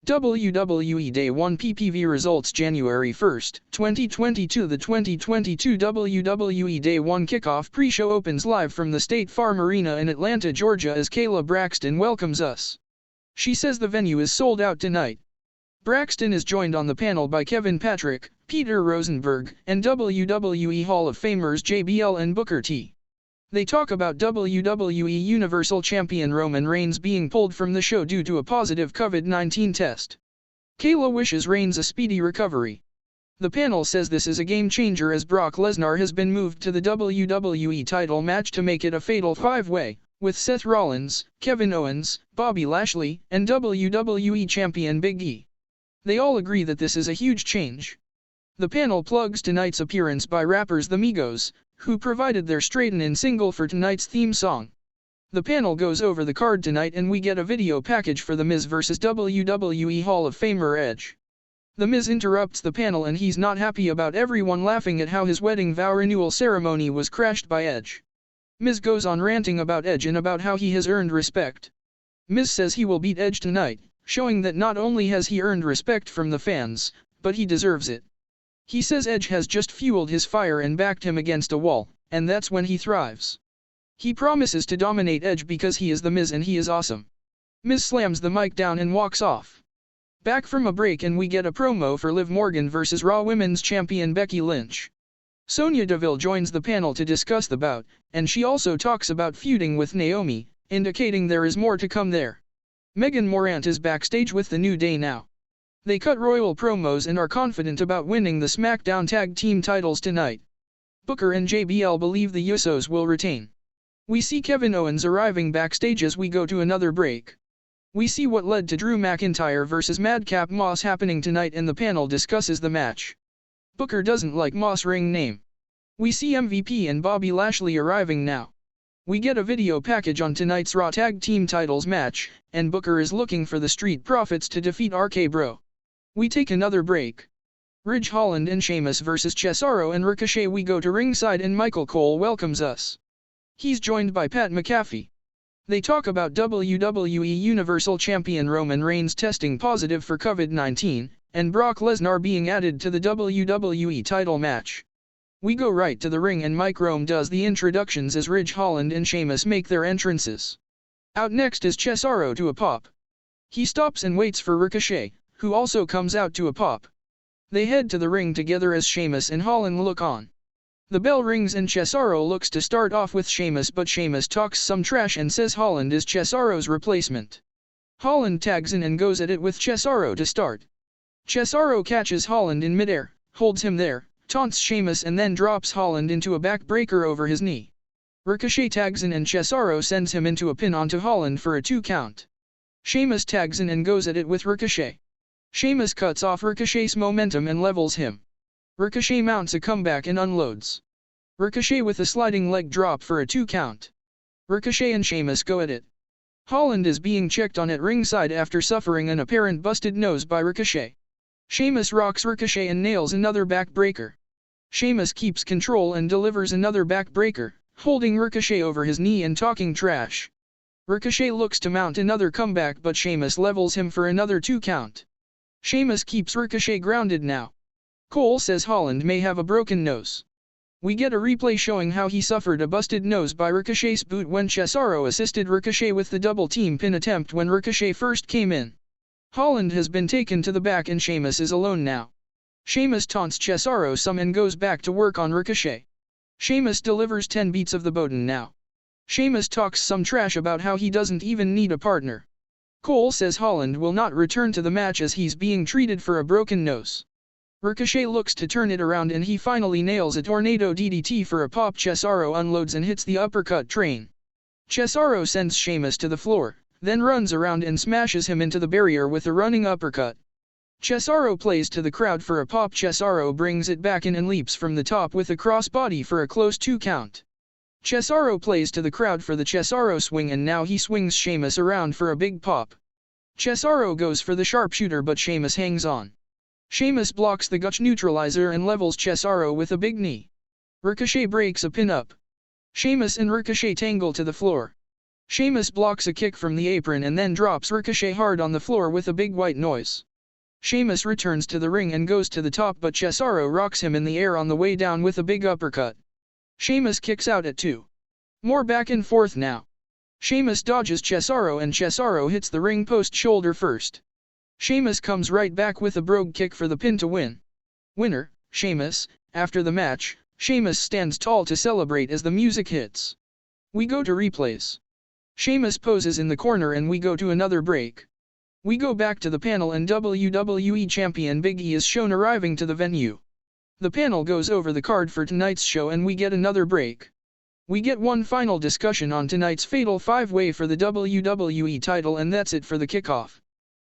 WWE Day 1 PPV Results January 1, 2022. The 2022 WWE Day 1 kickoff pre-show opens live from the State Farm Arena in Atlanta, Georgia as Kayla Braxton welcomes us. She says the venue is sold out tonight. Braxton is joined on the panel by Kevin Patrick, Peter Rosenberg, and WWE Hall of Famers JBL and Booker T. They talk about WWE Universal Champion Roman Reigns being pulled from the show due to a positive COVID-19 test. Kayla wishes Reigns a speedy recovery. The panel says this is a game changer as Brock Lesnar has been moved to the WWE title match to make it a fatal five-way, with Seth Rollins, Kevin Owens, Bobby Lashley, and WWE Champion Big E. They all agree that this is a huge change. The panel plugs tonight's appearance by rappers The Migos, who provided their straighten-in single for tonight's theme song. The panel goes over the card tonight and we get a video package for The Miz vs WWE Hall of Famer Edge. The Miz interrupts the panel and he's not happy about everyone laughing at how his wedding vow renewal ceremony was crashed by Edge. Miz goes on ranting about Edge and about how he has earned respect. Miz says he will beat Edge tonight, showing that not only has he earned respect from the fans, but he deserves it. He says Edge has just fueled his fire and backed him against a wall, and that's when he thrives. He promises to dominate Edge because he is The Miz and he is awesome. Miz slams the mic down and walks off. Back from a break and we get a promo for Liv Morgan vs Raw Women's Champion Becky Lynch. Sonya Deville joins the panel to discuss the bout, and she also talks about feuding with Naomi, indicating there is more to come there. Megan Morant is backstage with the New Day now. They cut royal promos and are confident about winning the SmackDown Tag Team titles tonight. Booker and JBL believe the Usos will retain. We see Kevin Owens arriving backstage as we go to another break. We see what led to Drew McIntyre vs Madcap Moss happening tonight and the panel discusses the match. Booker doesn't like Moss' ring name. We see MVP and Bobby Lashley arriving now. We get a video package on tonight's Raw Tag Team titles match, and Booker is looking for the Street Profits to defeat RK Bro. We take another break. Ridge Holland and Sheamus vs Cesaro and Ricochet. We go to ringside and Michael Cole welcomes us. He's joined by Pat McAfee. They talk about WWE Universal Champion Roman Reigns testing positive for COVID-19, and Brock Lesnar being added to the WWE title match. We go right to the ring and Mike Rome does the introductions as Ridge Holland and Sheamus make their entrances. Out next is Cesaro to a pop. He stops and waits for Ricochet, who also comes out to a pop. They head to the ring together as Sheamus and Holland look on. The bell rings and Cesaro looks to start off with Sheamus, but Sheamus talks some trash and says Holland is Cesaro's replacement. Holland tags in and goes at it with Cesaro to start. Cesaro catches Holland in midair, holds him there, taunts Sheamus and then drops Holland into a backbreaker over his knee. Ricochet tags in and Cesaro sends him into a pin onto Holland for a 2 count. Sheamus tags in and goes at it with Ricochet. Sheamus cuts off Ricochet's momentum and levels him. Ricochet mounts a comeback and unloads. Ricochet with a sliding leg drop for a 2 count. Ricochet and Sheamus go at it. Holland is being checked on at ringside after suffering an apparent busted nose by Ricochet. Sheamus rocks Ricochet and nails another backbreaker. Sheamus keeps control and delivers another backbreaker, holding Ricochet over his knee and talking trash. Ricochet looks to mount another comeback but Sheamus levels him for another 2 count. Sheamus keeps Ricochet grounded now. Cole says Holland may have a broken nose. We get a replay showing how he suffered a busted nose by Ricochet's boot when Cesaro assisted Ricochet with the double team pin attempt when Ricochet first came in. Holland has been taken to the back and Sheamus is alone now. Sheamus taunts Cesaro some and goes back to work on Ricochet. Sheamus delivers 10 beats of the Bowden now. Sheamus talks some trash about how he doesn't even need a partner. Cole says Holland will not return to the match as he's being treated for a broken nose. Ricochet looks to turn it around and he finally nails a tornado DDT for a pop. Cesaro unloads and hits the uppercut train. Cesaro sends Sheamus to the floor, then runs around and smashes him into the barrier with a running uppercut. Cesaro plays to the crowd for a pop. Cesaro brings it back in and leaps from the top with a crossbody for a close 2 count. Cesaro plays to the crowd for the Cesaro swing and now he swings Sheamus around for a big pop. Cesaro goes for the sharpshooter but Sheamus hangs on. Sheamus blocks the Gutch neutralizer and levels Cesaro with a big knee. Ricochet breaks a pin up. Sheamus and Ricochet tangle to the floor. Sheamus blocks a kick from the apron and then drops Ricochet hard on the floor with a big white noise. Sheamus returns to the ring and goes to the top, but Cesaro rocks him in the air on the way down with a big uppercut. Sheamus kicks out at 2. More back and forth now. Sheamus dodges Cesaro and Cesaro hits the ring post shoulder first. Sheamus comes right back with a brogue kick for the pin to win. Winner, Sheamus. After the match, Sheamus stands tall to celebrate as the music hits. We go to replays. Sheamus poses in the corner and we go to another break. We go back to the panel and WWE Champion Big E is shown arriving to the venue. The panel goes over the card for tonight's show and we get another break. We get one final discussion on tonight's Fatal 5-Way for the WWE title, and that's it for the kickoff.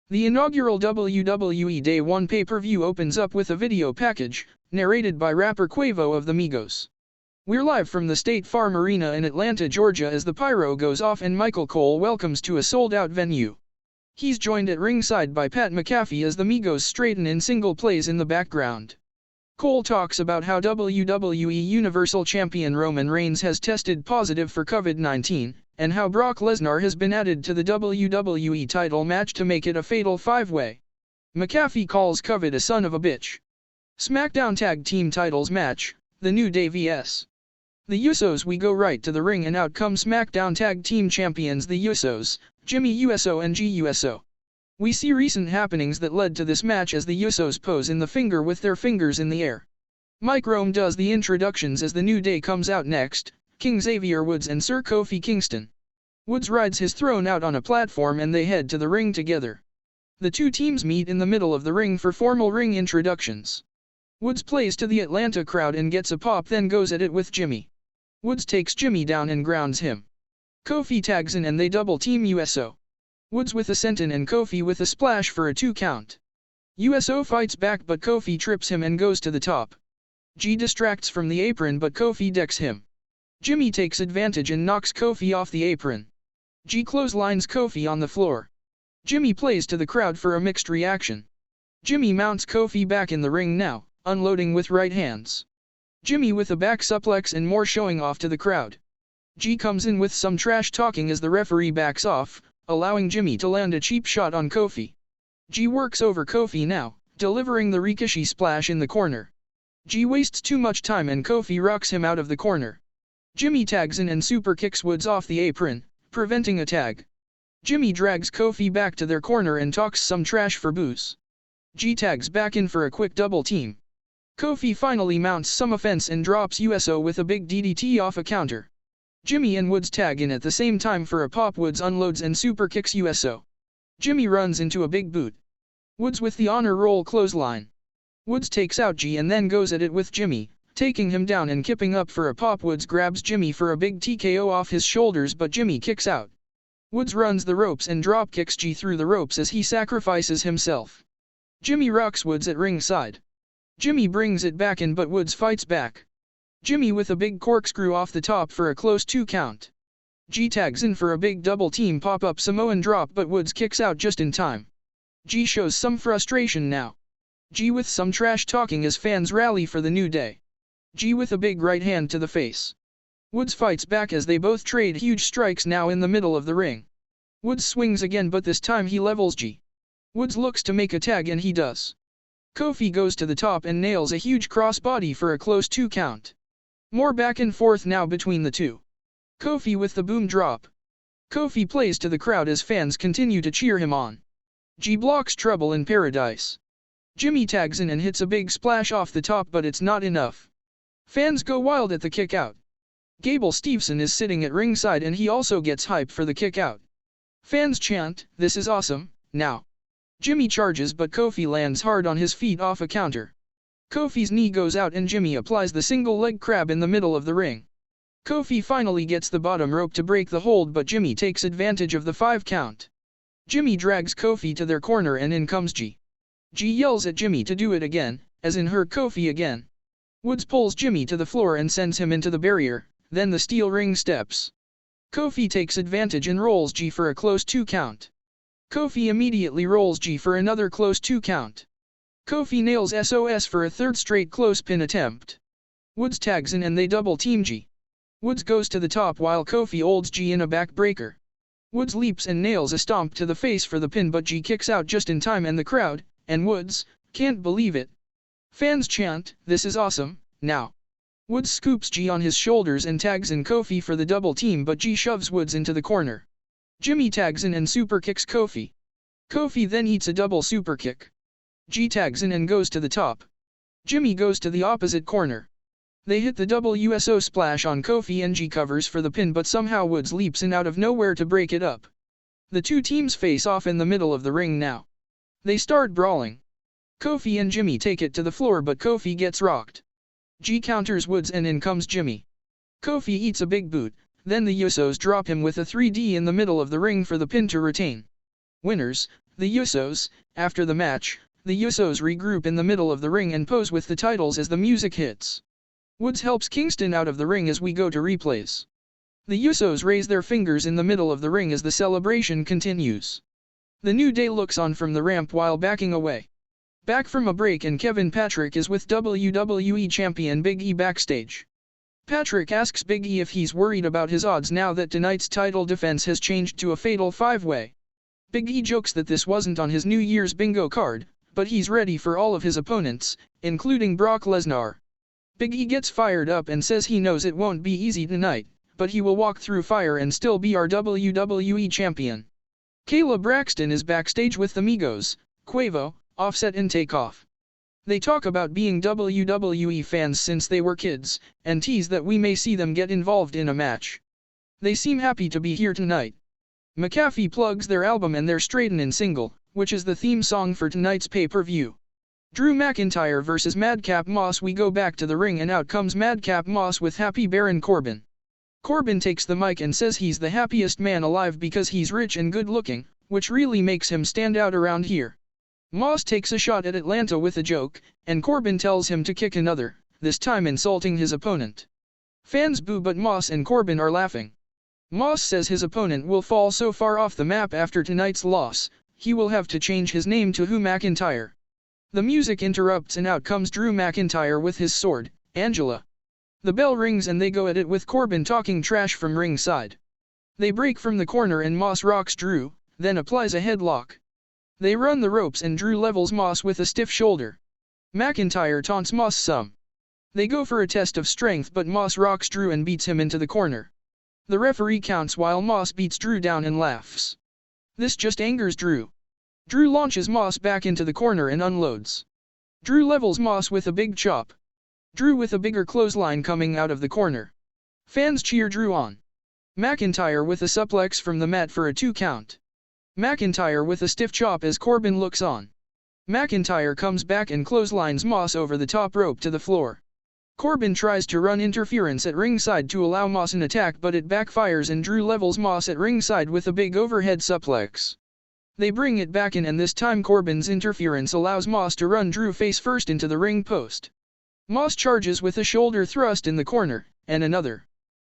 The inaugural WWE Day 1 pay-per-view opens up with a video package, narrated by rapper Quavo of the Migos. We're live from the State Farm Arena in Atlanta, Georgia as the pyro goes off and Michael Cole welcomes to a sold-out venue. He's joined at ringside by Pat McAfee as the Migos straighten in single plays in the background. Cole talks about how WWE Universal Champion Roman Reigns has tested positive for COVID-19, and how Brock Lesnar has been added to the WWE title match to make it a fatal 5-way. McAfee calls COVID a son of a bitch. SmackDown Tag Team Titles match, The New Day vs. The Usos. We go right to the ring and out come SmackDown Tag Team Champions the Usos, Jimmy Uso and G Uso. We see recent happenings that led to this match as the Usos pose in the finger with their fingers in the air. Mike Rome does the introductions as the New Day comes out next, King Xavier Woods and Sir Kofi Kingston. Woods rides his throne out on a platform and they head to the ring together. The two teams meet in the middle of the ring for formal ring introductions. Woods plays to the Atlanta crowd and gets a pop, then goes at it with Jimmy. Woods takes Jimmy down and grounds him. Kofi tags in and they double team Uso. Woods with a senton and Kofi with a splash for a 2 count. Uso fights back but Kofi trips him and goes to the top. G distracts from the apron but Kofi decks him. Jimmy takes advantage and knocks Kofi off the apron. G clotheslines Kofi on the floor. Jimmy plays to the crowd for a mixed reaction. Jimmy mounts Kofi back in the ring now, unloading with right hands. Jimmy with a back suplex and more showing off to the crowd. G comes in with some trash talking as the referee backs off, allowing Jimmy to land a cheap shot on Kofi. G works over Kofi now, delivering the Ricochet splash in the corner. G wastes too much time and Kofi rocks him out of the corner. Jimmy tags in and super kicks Woods off the apron, preventing a tag. Jimmy drags Kofi back to their corner and talks some trash for booze. G tags back in for a quick double team. Kofi finally mounts some offense and drops Uso with a big DDT off a counter. Jimmy and Woods tag in at the same time for a pop. Woods unloads and super kicks Uso. Jimmy runs into a big boot. Woods with the honor roll clothesline. Woods takes out G and then goes at it with Jimmy, taking him down and kipping up for a pop. Woods grabs Jimmy for a big TKO off his shoulders but Jimmy kicks out. Woods runs the ropes and drop kicks G through the ropes as he sacrifices himself. Jimmy rocks Woods at ringside. Jimmy brings it back in but Woods fights back. Jimmy with a big corkscrew off the top for a close 2 count. G tags in for a big double team pop-up Samoan drop but Woods kicks out just in time. G shows some frustration now. G with some trash talking as fans rally for the New Day. G with a big right hand to the face. Woods fights back as they both trade huge strikes now in the middle of the ring. Woods swings again but this time he levels G. Woods looks to make a tag and he does. Kofi goes to the top and nails a huge crossbody for a close 2 count. More back and forth now between the two. Kofi with the boom drop. Kofi plays to the crowd as fans continue to cheer him on. G blocks Trouble in Paradise. Jimmy tags in and hits a big splash off the top but it's not enough. Fans go wild at the kick out. Gable Steveson is sitting at ringside and he also gets hype for the kick out. Fans chant, "This is awesome," now. Jimmy charges but Kofi lands hard on his feet off a counter. Kofi's knee goes out and Jimmy applies the single leg crab in the middle of the ring. Kofi finally gets the bottom rope to break the hold but Jimmy takes advantage of the 5 count. Jimmy drags Kofi to their corner and in comes G. G yells at Jimmy to do it again, as in hurt Kofi again. Woods pulls Jimmy to the floor and sends him into the barrier, then the steel ring steps. Kofi takes advantage and rolls G for a close 2 count. Kofi immediately rolls G for another close 2 count. Kofi nails SOS for a 3rd straight close pin attempt. Woods tags in and they double team G. Woods goes to the top while Kofi holds G in a backbreaker. Woods leaps and nails a stomp to the face for the pin, but G kicks out just in time and the crowd, and Woods, can't believe it. Fans chant, "This is awesome, now." Woods scoops G on his shoulders and tags in Kofi for the double team, but G shoves Woods into the corner. Jimmy tags in and super kicks Kofi. Kofi then eats a double super kick. G tags in and goes to the top. Jimmy goes to the opposite corner. They hit the double USO splash on Kofi and G covers for the pin, but somehow Woods leaps in out of nowhere to break it up. The two teams face off in the middle of the ring now. They start brawling. Kofi and Jimmy take it to the floor, but Kofi gets rocked. G counters Woods and in comes Jimmy. Kofi eats a big boot, then the Usos drop him with a 3D in the middle of the ring for the pin to retain. Winners, the Usos. After the match, the Usos regroup in the middle of the ring and pose with the titles as the music hits. Woods helps Kingston out of the ring as we go to replays. The Usos raise their fingers in the middle of the ring as the celebration continues. The New Day looks on from the ramp while backing away. Back from a break, and Kevin Patrick is with WWE Champion Big E backstage. Patrick asks Big E if he's worried about his odds now that tonight's title defense has changed to a fatal 5-way. Big E jokes that this wasn't on his New Year's bingo card, but he's ready for all of his opponents, including Brock Lesnar. Big E gets fired up and says he knows it won't be easy tonight, but he will walk through fire and still be our WWE champion. Kayla Braxton is backstage with the Migos, Quavo, Offset and Takeoff. They talk about being WWE fans since they were kids, and tease that we may see them get involved in a match. They seem happy to be here tonight. McAfee plugs their album and their Straightenin' single, which is the theme song for tonight's pay-per-view. Drew McIntyre vs. Madcap Moss. We go back to the ring and out comes Madcap Moss with Happy Baron Corbin. Corbin takes the mic and says he's the happiest man alive because he's rich and good looking, which really makes him stand out around here. Moss takes a shot at Atlanta with a joke, and Corbin tells him to kick another, this time insulting his opponent. Fans boo, but Moss and Corbin are laughing. Moss says his opponent will fall so far off the map after tonight's loss, he will have to change his name to Drew McIntyre. The music interrupts and out comes Drew McIntyre with his sword, Angela. The bell rings and they go at it with Corbin talking trash from ringside. They break from the corner and Moss rocks Drew, then applies a headlock. They run the ropes and Drew levels Moss with a stiff shoulder. McIntyre taunts Moss some. They go for a test of strength, but Moss rocks Drew and beats him into the corner. The referee counts while Moss beats Drew down and laughs. This just angers Drew. Drew launches Moss back into the corner and unloads. Drew levels Moss with a big chop. Drew with a bigger clothesline coming out of the corner. Fans cheer Drew on. McIntyre with a suplex from the mat for a 2 count. McIntyre with a stiff chop as Corbin looks on. McIntyre comes back and clotheslines Moss over the top rope to the floor. Corbin tries to run interference at ringside to allow Moss an attack, but it backfires and Drew levels Moss at ringside with a big overhead suplex. They bring it back in, and this time Corbin's interference allows Moss to run Drew face first into the ring post. Moss charges with a shoulder thrust in the corner, and another.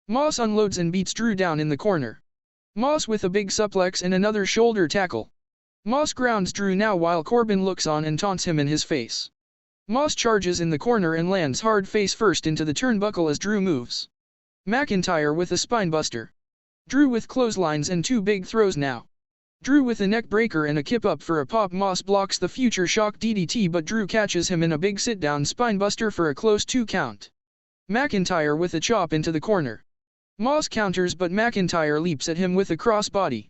Moss unloads and beats Drew down in the corner. Moss with a big suplex and another shoulder tackle. Moss grounds Drew now while Corbin looks on and taunts him in his face. Moss charges in the corner and lands hard face first into the turnbuckle as Drew moves. McIntyre with a spinebuster. Drew with clotheslines and 2 big throws now. Drew with a neck breaker and a kip up for a pop. Moss blocks the future shock DDT, but Drew catches him in a big sit-down spinebuster for a close 2 count. McIntyre with a chop into the corner. Moss counters, but McIntyre leaps at him with a crossbody.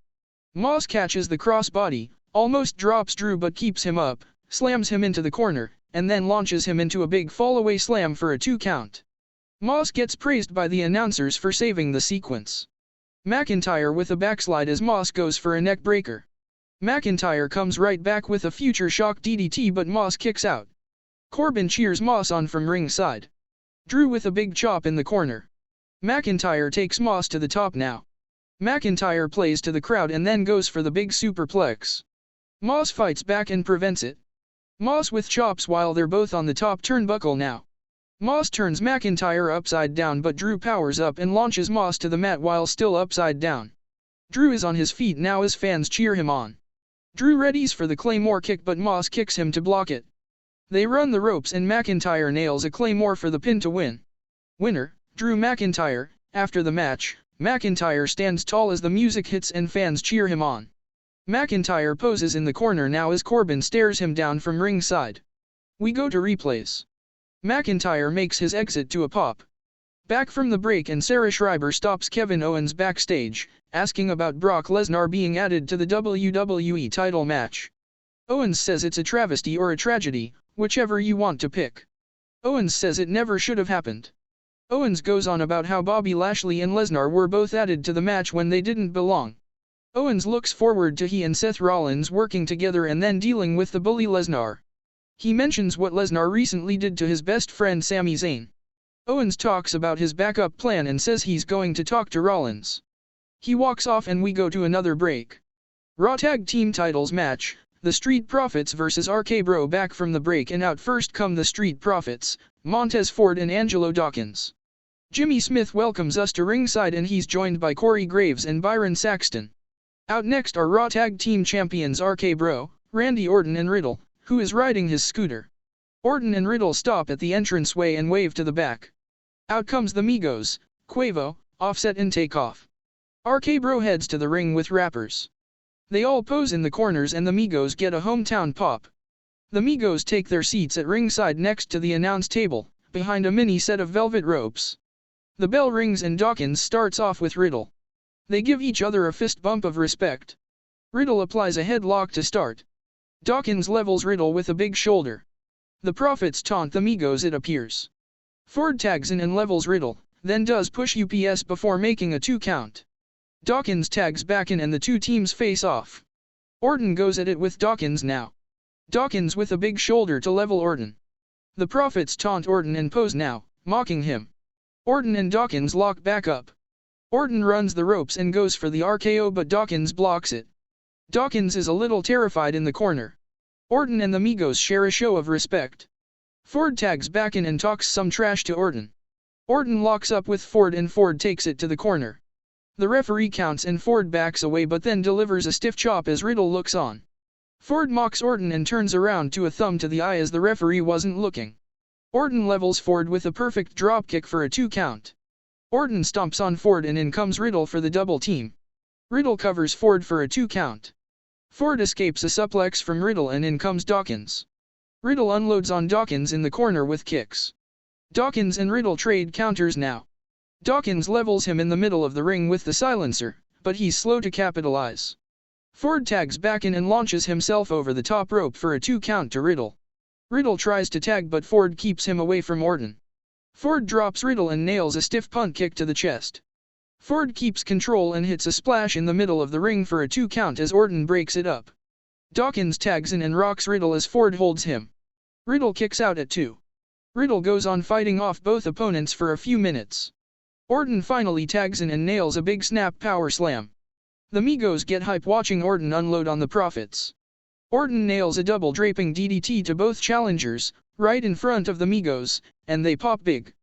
Moss catches the crossbody, almost drops Drew but keeps him up, slams him into the corner, and then launches him into a big fallaway slam for a 2 count. Moss gets praised by the announcers for saving the sequence. McIntyre with a backslide as Moss goes for a neck breaker. McIntyre comes right back with a future shock DDT, but Moss kicks out. Corbin cheers Moss on from ringside. Drew with a big chop in the corner. McIntyre takes Moss to the top now. McIntyre plays to the crowd and then goes for the big superplex. Moss fights back and prevents it. Moss with chops while they're both on the top turnbuckle now. Moss turns McIntyre upside down, but Drew powers up and launches Moss to the mat while still upside down. Drew is on his feet now as fans cheer him on. Drew readies for the Claymore kick, but Moss kicks him to block it. They run the ropes and McIntyre nails a Claymore for the pin to win. Winner, Drew McIntyre. After the match, McIntyre stands tall as the music hits and fans cheer him on. McIntyre poses in the corner now as Corbin stares him down from ringside. We go to replays. McIntyre makes his exit to a pop. Back from the break and Sarah Schreiber stops Kevin Owens backstage, asking about Brock Lesnar being added to the WWE title match. Owens says it's a travesty or a tragedy, whichever you want to pick. Owens says it never should have happened. Owens goes on about how Bobby Lashley and Lesnar were both added to the match when they didn't belong. Owens looks forward to he and Seth Rollins working together and then dealing with the bully Lesnar. He mentions what Lesnar recently did to his best friend Sami Zayn. Owens talks about his backup plan and says he's going to talk to Rollins. He walks off and we go to another break. Raw Tag Team Titles match, the Street Profits vs RK Bro. Back from the break and out first come the Street Profits, Montez Ford and Angelo Dawkins. Jimmy Smith welcomes us to ringside and he's joined by Corey Graves and Byron Saxton. Out next are Raw Tag Team Champions RK Bro, Randy Orton and Riddle, who is riding his scooter. Orton and Riddle stop at the entranceway and wave to the back. Out comes the Migos, Quavo, Offset and Takeoff. RK Bro heads to the ring with rappers. They all pose in the corners and the Migos get a hometown pop. The Migos take their seats at ringside next to the announce table, behind a mini set of velvet ropes. The bell rings and Dawkins starts off with Riddle. They give each other a fist bump of respect. Riddle applies a headlock to start. Dawkins levels Riddle with a big shoulder. The Profits taunt the Migos, it appears. Ford tags in and levels Riddle, then does push UPS before making a 2 count. Dawkins tags back in and the two teams face off. Orton goes at it with Dawkins now. Dawkins with a big shoulder to level Orton. The Profits taunt Orton and pose now, mocking him. Orton and Dawkins lock back up. Orton runs the ropes and goes for the RKO but Dawkins blocks it. Dawkins is a little terrified in the corner. Orton and the Migos share a show of respect. Ford tags back in and talks some trash to Orton. Orton locks up with Ford and Ford takes it to the corner. The referee counts and Ford backs away but then delivers a stiff chop as Riddle looks on. Ford mocks Orton and turns around to a thumb to the eye as the referee wasn't looking. Orton levels Ford with a perfect dropkick for a 2 count. Orton stomps on Ford and in comes Riddle for the double team. Riddle covers Ford for a 2 count. Ford escapes a suplex from Riddle and in comes Dawkins. Riddle unloads on Dawkins in the corner with kicks. Dawkins and Riddle trade counters now. Dawkins levels him in the middle of the ring with the silencer, but he's slow to capitalize. Ford tags back in and launches himself over the top rope for a 2 count to Riddle. Riddle tries to tag but Ford keeps him away from Orton. Ford drops Riddle and nails a stiff punt kick to the chest. Ford keeps control and hits a splash in the middle of the ring for a 2 count as Orton breaks it up. Dawkins tags in and rocks Riddle as Ford holds him. Riddle kicks out at 2. Riddle goes on fighting off both opponents for a few minutes. Orton finally tags in and nails a big snap power slam. The Migos get hype watching Orton unload on the Profits. Orton nails a double draping DDT to both challengers, right in front of the Migos, and they pop big.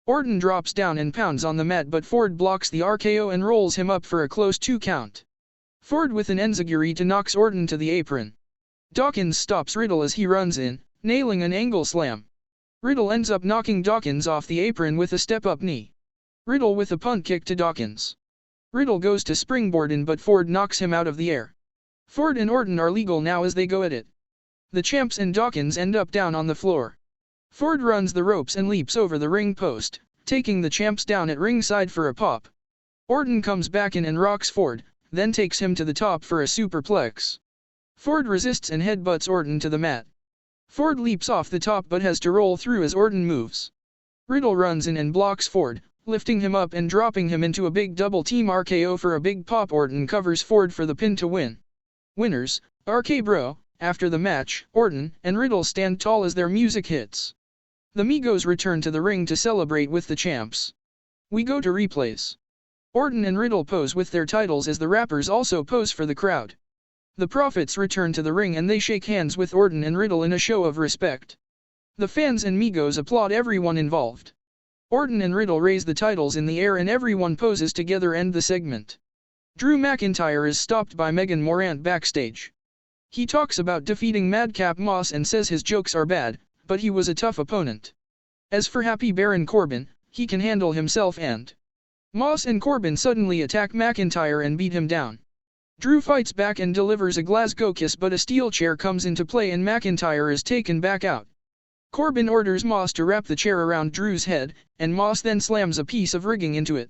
Orton drops down and pounds on the mat but Ford blocks the RKO and rolls him up for a close 2 count. Ford with an enziguri to knocks Orton to the apron. Dawkins stops Riddle as he runs in, nailing an angle slam. Riddle ends up knocking Dawkins off the apron with a step-up knee. Riddle with a punt kick to Dawkins. Riddle goes to springboard in but Ford knocks him out of the air. Ford and Orton are legal now as they go at it. The champs and Dawkins end up down on the floor. Ford runs the ropes and leaps over the ring post, taking the champs down at ringside for a pop. Orton comes back in and rocks Ford, then takes him to the top for a superplex. Ford resists and headbutts Orton to the mat. Ford leaps off the top but has to roll through as Orton moves. Riddle runs in and blocks Ford, lifting him up and dropping him into a big double team RKO for a big pop. Orton covers Ford for the pin to win. Winners, RK Bro. After the match, Orton and Riddle stand tall as their music hits. The Migos return to the ring to celebrate with the champs. We go to replays. Orton and Riddle pose with their titles as the rappers also pose for the crowd. The Profits return to the ring and they shake hands with Orton and Riddle in a show of respect. The fans and Migos applaud everyone involved. Orton and Riddle raise the titles in the air and everyone poses together. End the segment. Drew McIntyre is stopped by Megan Morant backstage. He talks about defeating Madcap Moss and says his jokes are bad, but he was a tough opponent. As for Happy Baron Corbin, he can handle himself and Moss and Corbin suddenly attack McIntyre and beat him down. Drew fights back and delivers a Glasgow kiss, but a steel chair comes into play and McIntyre is taken back out. Corbin orders Moss to wrap the chair around Drew's head, and Moss then slams a piece of rigging into it.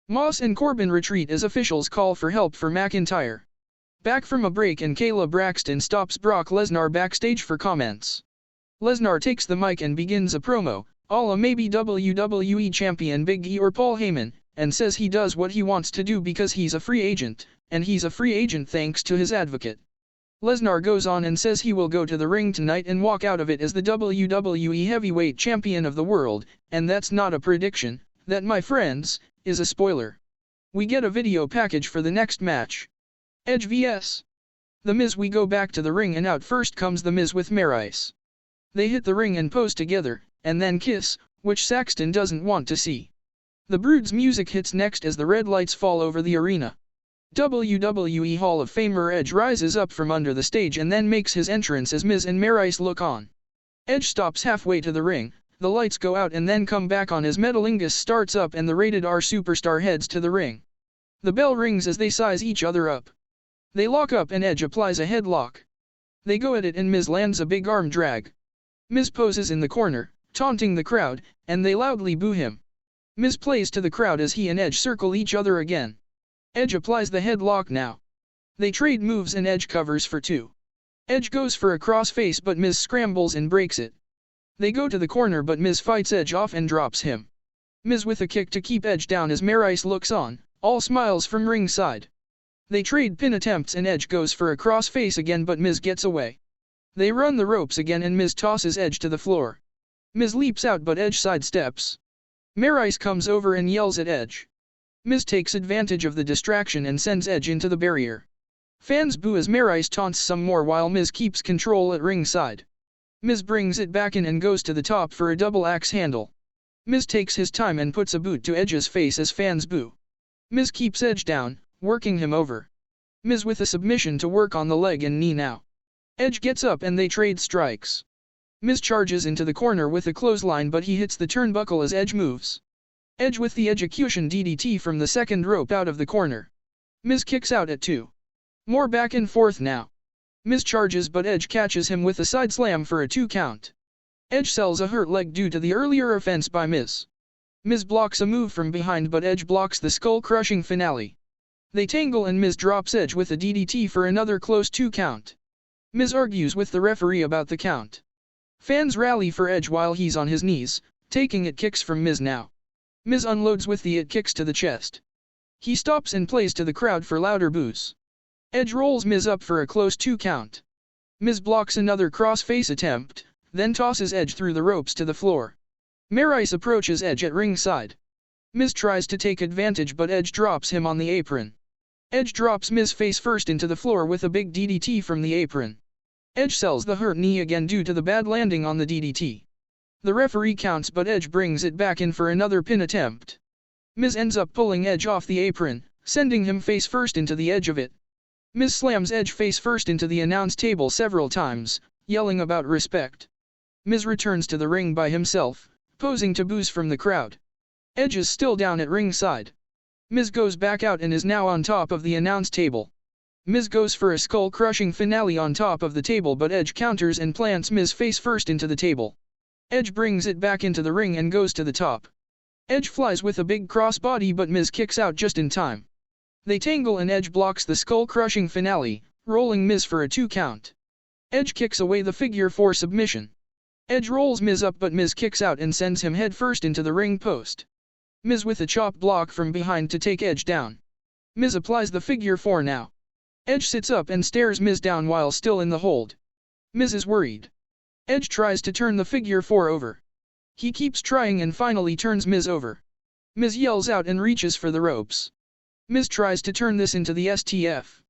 Moss and Corbin retreat as officials call for help for McIntyre. Back from a break and Kayla Braxton stops Brock Lesnar backstage for comments. Lesnar takes the mic and begins a promo, a la maybe WWE champion Big E or Paul Heyman, and says he does what he wants to do because he's a free agent, and he's a free agent thanks to his advocate. Lesnar goes on and says he will go to the ring tonight and walk out of it as the WWE Heavyweight Champion of the world, and that's not a prediction, that, my friends, is a spoiler. We get a video package for the next match. Edge vs. The Miz. We go back to the ring and out first comes The Miz with Maryse. They hit the ring and pose together, and then kiss, which Saxton doesn't want to see. The Brood's music hits next as the red lights fall over the arena. WWE Hall of Famer Edge rises up from under the stage and then makes his entrance as Miz and Maryse look on. Edge stops halfway to the ring, the lights go out and then come back on as Metalingus starts up and the Rated R superstar heads to the ring. The bell rings as they size each other up. They lock up and Edge applies a headlock. They go at it and Miz lands a big arm drag. Miz poses in the corner, taunting the crowd, and they loudly boo him. Miz plays to the crowd as he and Edge circle each other again. Edge applies the headlock now. They trade moves and Edge covers for two. Edge goes for a crossface but Miz scrambles and breaks it. They go to the corner but Miz fights Edge off and drops him. Miz with a kick to keep Edge down as Maryse looks on, all smiles from ringside. They trade pin attempts and Edge goes for a crossface again but Miz gets away. They run the ropes again and Miz tosses Edge to the floor. Miz leaps out but Edge sidesteps. Maryse comes over and yells at Edge. Miz takes advantage of the distraction and sends Edge into the barrier. Fans boo as Maryse taunts some more while Miz keeps control at ringside. Miz brings it back in and goes to the top for a double axe handle. Miz takes his time and puts a boot to Edge's face as fans boo. Miz keeps Edge down, working him over. Miz with a submission to work on the leg and knee now. Edge gets up and they trade strikes. Miz charges into the corner with a clothesline but he hits the turnbuckle as Edge moves. Edge with the execution DDT from the second rope out of the corner. Miz kicks out at 2. More back and forth now. Miz charges but Edge catches him with a side slam for a 2 count. Edge sells a hurt leg due to the earlier offense by Miz. Miz blocks a move from behind but Edge blocks the skull-crushing finale. They tangle and Miz drops Edge with a DDT for another close 2 count. Miz argues with the referee about the count. Fans rally for Edge while he's on his knees, taking it kicks from Miz now. Miz unloads with the it kicks to the chest. He stops and plays to the crowd for louder boos. Edge rolls Miz up for a close 2 count. Miz blocks another cross-face attempt, then tosses Edge through the ropes to the floor. Maryse approaches Edge at ringside. Miz tries to take advantage but Edge drops him on the apron. Edge drops Miz face first into the floor with a big DDT from the apron. Edge sells the hurt knee again due to the bad landing on the DDT. The referee counts but Edge brings it back in for another pin attempt. Miz ends up pulling Edge off the apron, sending him face first into the edge of it. Miz slams Edge face first into the announce table several times, yelling about respect. Miz returns to the ring by himself, posing to boos from the crowd. Edge is still down at ringside. Miz goes back out and is now on top of the announce table. Miz goes for a skull-crushing finale on top of the table but Edge counters and plants Miz face first into the table. Edge brings it back into the ring and goes to the top. Edge flies with a big crossbody but Miz kicks out just in time. They tangle and Edge blocks the skull-crushing finale, rolling Miz for a 2 count. Edge kicks away the figure 4 submission. Edge rolls Miz up but Miz kicks out and sends him head first into the ring post. Miz with a chop block from behind to take Edge down. Miz applies the figure 4 now. Edge sits up and stares Miz down while still in the hold. Miz is worried. Edge tries to turn the figure 4 over. He keeps trying and finally turns Miz over. Miz yells out and reaches for the ropes. Miz tries to turn this into the STF.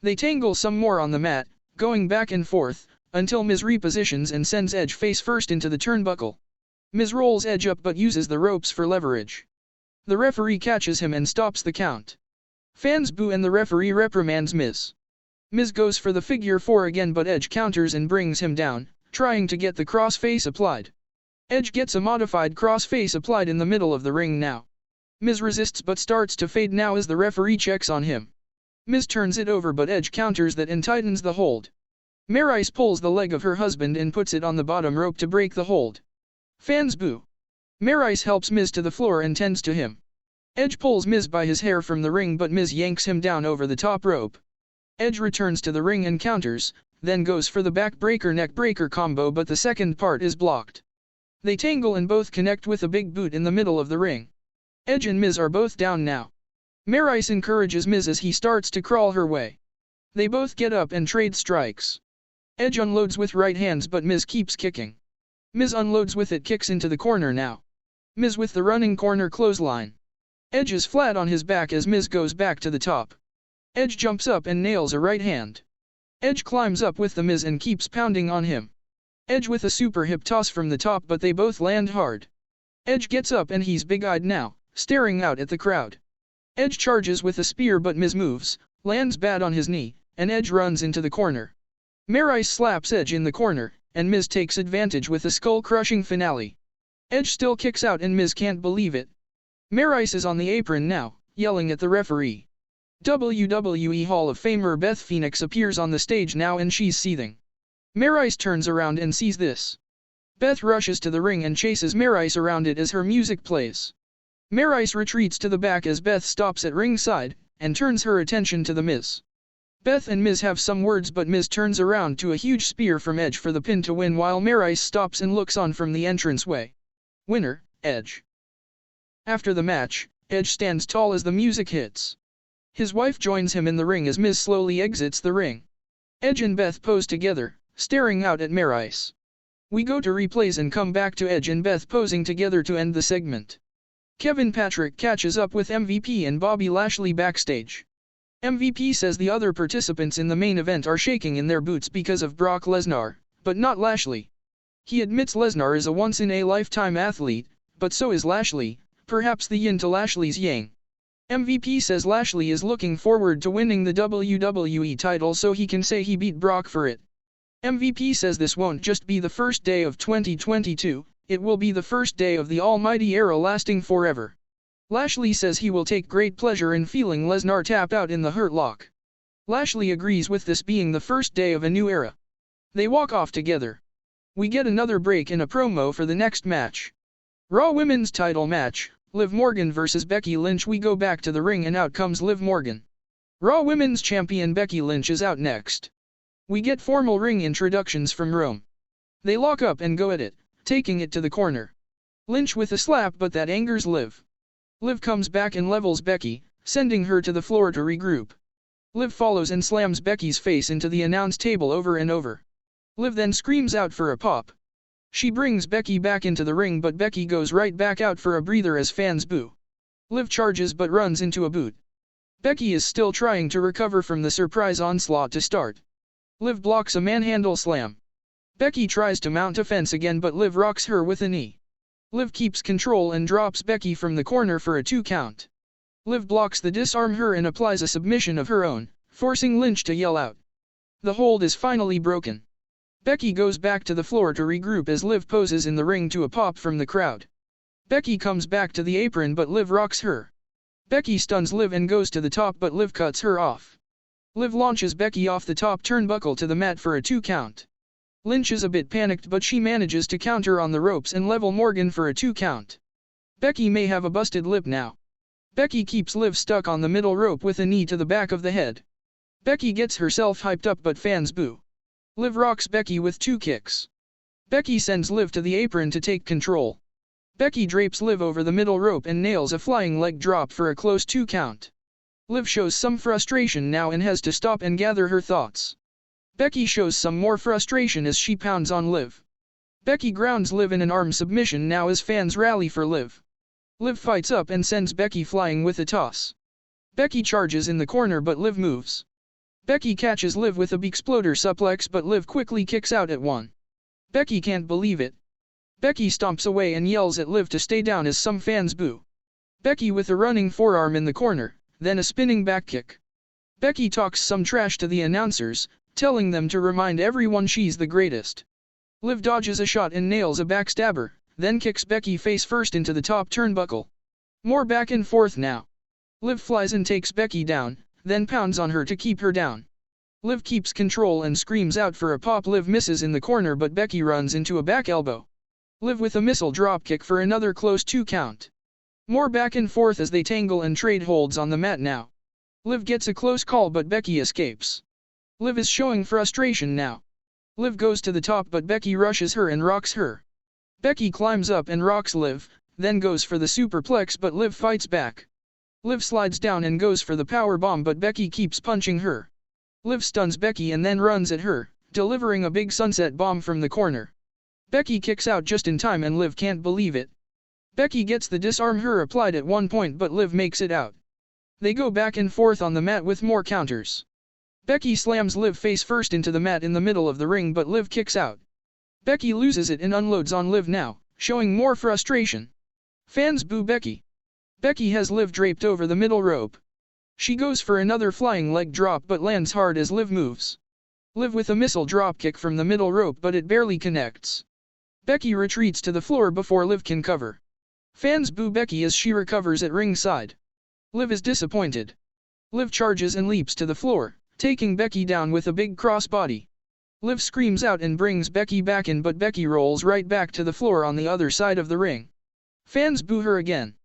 They tangle some more on the mat, going back and forth, until Miz repositions and sends Edge face first into the turnbuckle. Miz rolls Edge up but uses the ropes for leverage. The referee catches him and stops the count. Fans boo and the referee reprimands Miz. Miz goes for the figure 4 again but Edge counters and brings him down, trying to get the crossface applied. Edge gets a modified crossface applied in the middle of the ring now. Miz resists but starts to fade now as the referee checks on him. Miz turns it over but Edge counters that and tightens the hold. Maryse pulls the leg of her husband and puts it on the bottom rope to break the hold. Fans boo. Maryse helps Miz to the floor and tends to him. Edge pulls Miz by his hair from the ring but Miz yanks him down over the top rope. Edge returns to the ring and counters, then goes for the backbreaker neckbreaker combo but the second part is blocked. They tangle and both connect with a big boot in the middle of the ring. Edge and Miz are both down now. Maryse encourages Miz as he starts to crawl her way. They both get up and trade strikes. Edge unloads with right hands but Miz keeps kicking. Miz unloads with it, kicks into the corner now. Miz with the running corner clothesline. Edge is flat on his back as Miz goes back to the top. Edge jumps up and nails a right hand. Edge climbs up with the Miz and keeps pounding on him. Edge with a super hip toss from the top but they both land hard. Edge gets up and he's big-eyed now, staring out at the crowd. Edge charges with a spear but Miz moves, lands bad on his knee, and Edge runs into the corner. Maryse slaps Edge in the corner, and Miz takes advantage with a skull-crushing finale. Edge still kicks out and Miz can't believe it. Maryse is on the apron now, yelling at the referee. WWE Hall of Famer Beth Phoenix appears on the stage now and she's seething. Maryse turns around and sees this. Beth rushes to the ring and chases Maryse around it as her music plays. Maryse retreats to the back as Beth stops at ringside, and turns her attention to the Miz. Beth and Miz have some words but Miz turns around to a huge spear from Edge for the pin to win while Maryse stops and looks on from the entranceway. Winner, Edge. After the match, Edge stands tall as the music hits. His wife joins him in the ring as Miz slowly exits the ring. Edge and Beth pose together, staring out at Maryse. We go to replays and come back to Edge and Beth posing together to end the segment. Kevin Patrick catches up with MVP and Bobby Lashley backstage. MVP says the other participants in the main event are shaking in their boots because of Brock Lesnar, but not Lashley. He admits Lesnar is a once-in-a-lifetime athlete, but so is Lashley, perhaps the yin to Lashley's yang. MVP says Lashley is looking forward to winning the WWE title so he can say he beat Brock for it. MVP says this won't just be the first day of 2022, it will be the first day of the almighty era lasting forever. Lashley says he will take great pleasure in feeling Lesnar tap out in the Hurt Lock. Lashley agrees with this being the first day of a new era. They walk off together. We get another break in a promo for the next match. Raw Women's title match, Liv Morgan vs Becky Lynch. We go back to the ring and out comes Liv Morgan. Raw Women's Champion Becky Lynch is out next. We get formal ring introductions from Rome. They lock up and go at it, taking it to the corner. Lynch with a slap but that angers Liv. Liv comes back and levels Becky, sending her to the floor to regroup. Liv follows and slams Becky's face into the announce table over and over. Liv then screams out for a pop. She brings Becky back into the ring but Becky goes right back out for a breather as fans boo. Liv charges but runs into a boot. Becky is still trying to recover from the surprise onslaught to start. Liv blocks a manhandle slam. Becky tries to mount a fence again but Liv rocks her with a knee. Liv keeps control and drops Becky from the corner for a 2 count. Liv blocks the disarm her and applies a submission of her own, forcing Lynch to yell out. The hold is finally broken. Becky goes back to the floor to regroup as Liv poses in the ring to a pop from the crowd. Becky comes back to the apron but Liv rocks her. Becky stuns Liv and goes to the top but Liv cuts her off. Liv launches Becky off the top turnbuckle to the mat for a 2 count. Lynch is a bit panicked but she manages to counter on the ropes and level Morgan for a 2 count. Becky may have a busted lip now. Becky keeps Liv stuck on the middle rope with a knee to the back of the head. Becky gets herself hyped up but fans boo. Liv rocks Becky with 2 kicks. Becky sends Liv to the apron to take control. Becky drapes Liv over the middle rope and nails a flying leg drop for a close 2 count. Liv shows some frustration now and has to stop and gather her thoughts. Becky shows some more frustration as she pounds on Liv. Becky grounds Liv in an arm submission now as fans rally for Liv. Liv fights up and sends Becky flying with a toss. Becky charges in the corner but Liv moves. Becky catches Liv with a Beexploder suplex but Liv quickly kicks out at one. Becky can't believe it. Becky stomps away and yells at Liv to stay down as some fans boo. Becky with a running forearm in the corner, then a spinning back kick. Becky talks some trash to the announcers, telling them to remind everyone she's the greatest. Liv dodges a shot and nails a backstabber, then kicks Becky face first into the top turnbuckle. More back and forth now. Liv flies and takes Becky down, then pounds on her to keep her down. Liv keeps control and screams out for a pop. Liv misses in the corner but Becky runs into a back elbow. Liv with a missile dropkick for another close 2 count. More back and forth as they tangle and trade holds on the mat now. Liv gets a close call but Becky escapes. Liv is showing frustration now. Liv goes to the top but Becky rushes her and rocks her. Becky climbs up and rocks Liv, then goes for the superplex but Liv fights back. Liv slides down and goes for the power bomb but Becky keeps punching her. Liv stuns Becky and then runs at her, delivering a big sunset bomb from the corner. Becky kicks out just in time and Liv can't believe it. Becky gets the disarm her applied at one point but Liv makes it out. They go back and forth on the mat with more counters. Becky slams Liv face first into the mat in the middle of the ring but Liv kicks out. Becky loses it and unloads on Liv now, showing more frustration. Fans boo Becky. Becky has Liv draped over the middle rope. She goes for another flying leg drop but lands hard as Liv moves. Liv with a missile dropkick from the middle rope but it barely connects. Becky retreats to the floor before Liv can cover. Fans boo Becky as she recovers at ringside. Liv is disappointed. Liv charges and leaps to the floor, taking Becky down with a big crossbody. Liv screams out and brings Becky back in but Becky rolls right back to the floor on the other side of the ring. Fans boo her again.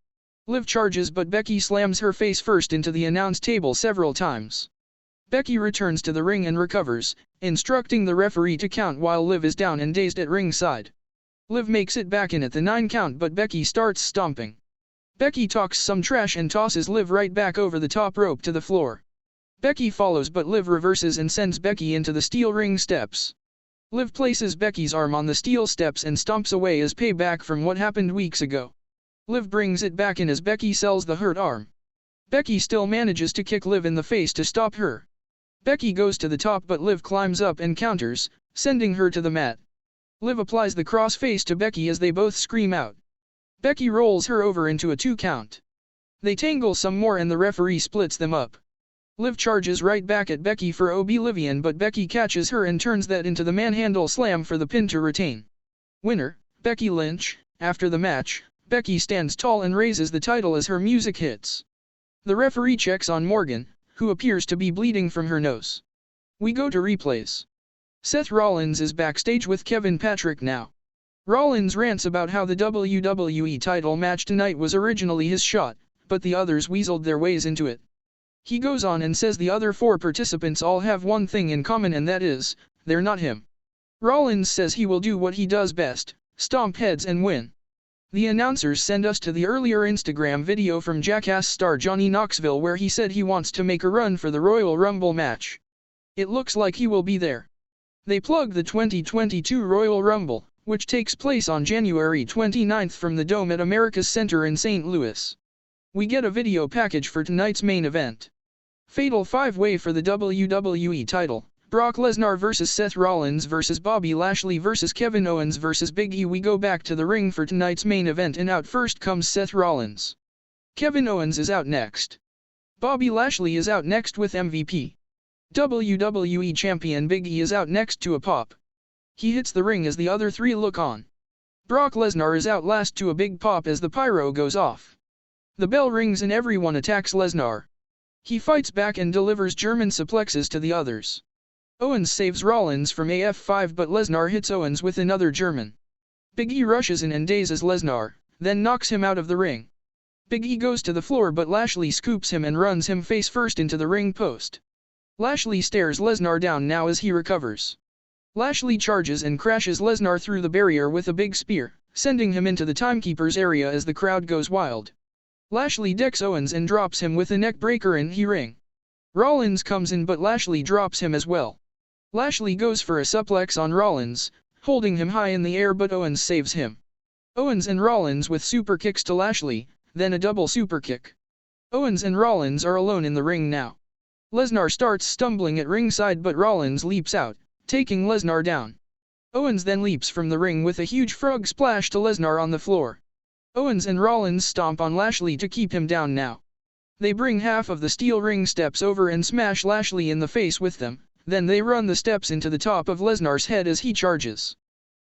Liv charges but Becky slams her face first into the announce table several times. Becky returns to the ring and recovers, instructing the referee to count while Liv is down and dazed at ringside. Liv makes it back in at the 9 count but Becky starts stomping. Becky talks some trash and tosses Liv right back over the top rope to the floor. Becky follows but Liv reverses and sends Becky into the steel ring steps. Liv places Becky's arm on the steel steps and stomps away as payback from what happened weeks ago. Liv brings it back in as Becky sells the hurt arm. Becky still manages to kick Liv in the face to stop her. Becky goes to the top but Liv climbs up and counters, sending her to the mat. Liv applies the crossface to Becky as they both scream out. Becky rolls her over into a 2 count. They tangle some more and the referee splits them up. Liv charges right back at Becky for Oblivion but Becky catches her and turns that into the manhandle slam for the pin to retain. Winner, Becky Lynch. After the match, Becky stands tall and raises the title as her music hits. The referee checks on Morgan, who appears to be bleeding from her nose. We go to replays. Seth Rollins is backstage with Kevin Patrick now. Rollins rants about how the WWE title match tonight was originally his shot, but the others weaseled their ways into it. He goes on and says the other 4 participants all have one thing in common and that is, they're not him. Rollins says he will do what he does best, stomp heads and win. The announcers send us to the earlier Instagram video from Jackass star Johnny Knoxville where he said he wants to make a run for the Royal Rumble match. It looks like he will be there. They plug the 2022 Royal Rumble, which takes place on January 29 from the Dome at America's Center in St. Louis. We get a video package for tonight's main event. Fatal 5-way for the WWE title. Brock Lesnar vs. Seth Rollins vs. Bobby Lashley vs. Kevin Owens vs. Big E. We go back to the ring for tonight's main event and out first comes Seth Rollins. Kevin Owens is out next. Bobby Lashley is out next with MVP. WWE Champion Big E is out next to a pop. He hits the ring as the other 3 look on. Brock Lesnar is out last to a big pop as the pyro goes off. The bell rings and everyone attacks Lesnar. He fights back and delivers German suplexes to the others. Owens saves Rollins from AF5 but Lesnar hits Owens with another German. Big E rushes in and dazes Lesnar, then knocks him out of the ring. Big E goes to the floor but Lashley scoops him and runs him face first into the ring post. Lashley stares Lesnar down now as he recovers. Lashley charges and crashes Lesnar through the barrier with a big spear, sending him into the timekeeper's area as the crowd goes wild. Lashley decks Owens and drops him with a neck breaker in the ring. Rollins comes in but Lashley drops him as well. Lashley goes for a suplex on Rollins, holding him high in the air but Owens saves him. Owens and Rollins with super kicks to Lashley, then a double super kick. Owens and Rollins are alone in the ring now. Lesnar starts stumbling at ringside but Rollins leaps out, taking Lesnar down. Owens then leaps from the ring with a huge frog splash to Lesnar on the floor. Owens and Rollins stomp on Lashley to keep him down now. They bring half of the steel ring steps over and smash Lashley in the face with them, then they run the steps into the top of Lesnar's head as he charges.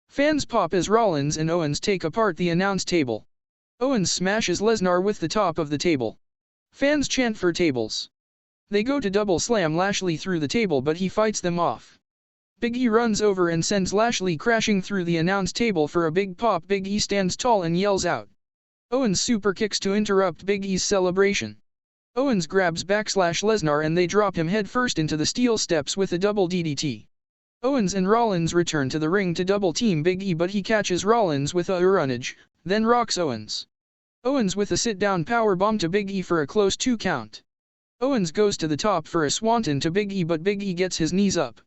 Fans pop as Rollins and Owens take apart the announce table. Owens smashes Lesnar with the top of the table. Fans chant for tables. They go to double slam Lashley through the table, but he fights them off. Big E runs over and sends Lashley crashing through the announce table for a big pop. Big E stands tall and yells out. Owens super kicks to interrupt Big E's celebration. Owens grabs backslash Lesnar and they drop him headfirst into the steel steps with a double DDT. Owens and Rollins return to the ring to double team Big E, but he catches Rollins with a runnage, then rocks Owens. Owens with a sit-down powerbomb to Big E for a close 2 count. Owens goes to the top for a swanton to Big E, but Big E gets his knees up.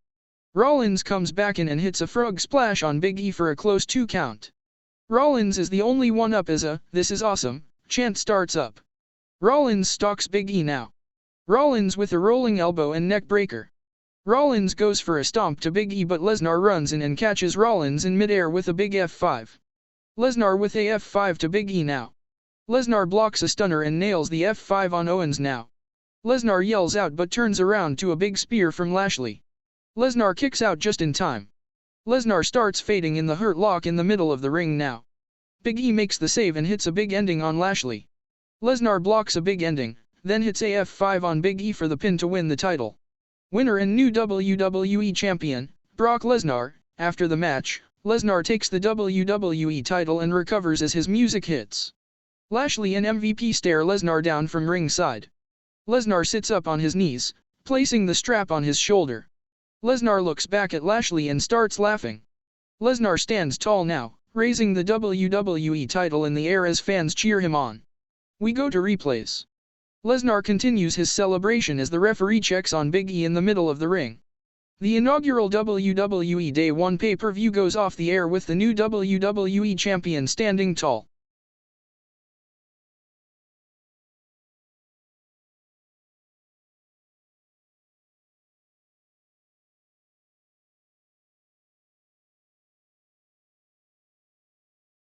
Rollins comes back in and hits a frog splash on Big E for a close 2 count. Rollins is the only one up as a "This is awesome" chant starts up. Rollins stalks Big E now. Rollins with a rolling elbow and neck breaker. Rollins goes for a stomp to Big E, but Lesnar runs in and catches Rollins in midair with a big F5. Lesnar with a F5 to Big E now. Lesnar blocks a stunner and nails the F5 on Owens now. Lesnar yells out but turns around to a big spear from Lashley. Lesnar kicks out just in time. Lesnar starts fading in the Hurt Lock in the middle of the ring now. Big E makes the save and hits a big ending on Lashley. Lesnar blocks a big ending, then hits a F5 on Big E for the pin to win the title. Winner and new WWE Champion, Brock Lesnar. After the match, Lesnar takes the WWE title and recovers as his music hits. Lashley and MVP stare Lesnar down from ringside. Lesnar sits up on his knees, placing the strap on his shoulder. Lesnar looks back at Lashley and starts laughing. Lesnar stands tall now, raising the WWE title in the air as fans cheer him on. We go to replays. Lesnar continues his celebration as the referee checks on Big E in the middle of the ring. The inaugural WWE Day 1 pay-per-view goes off the air with the new WWE Champion standing tall.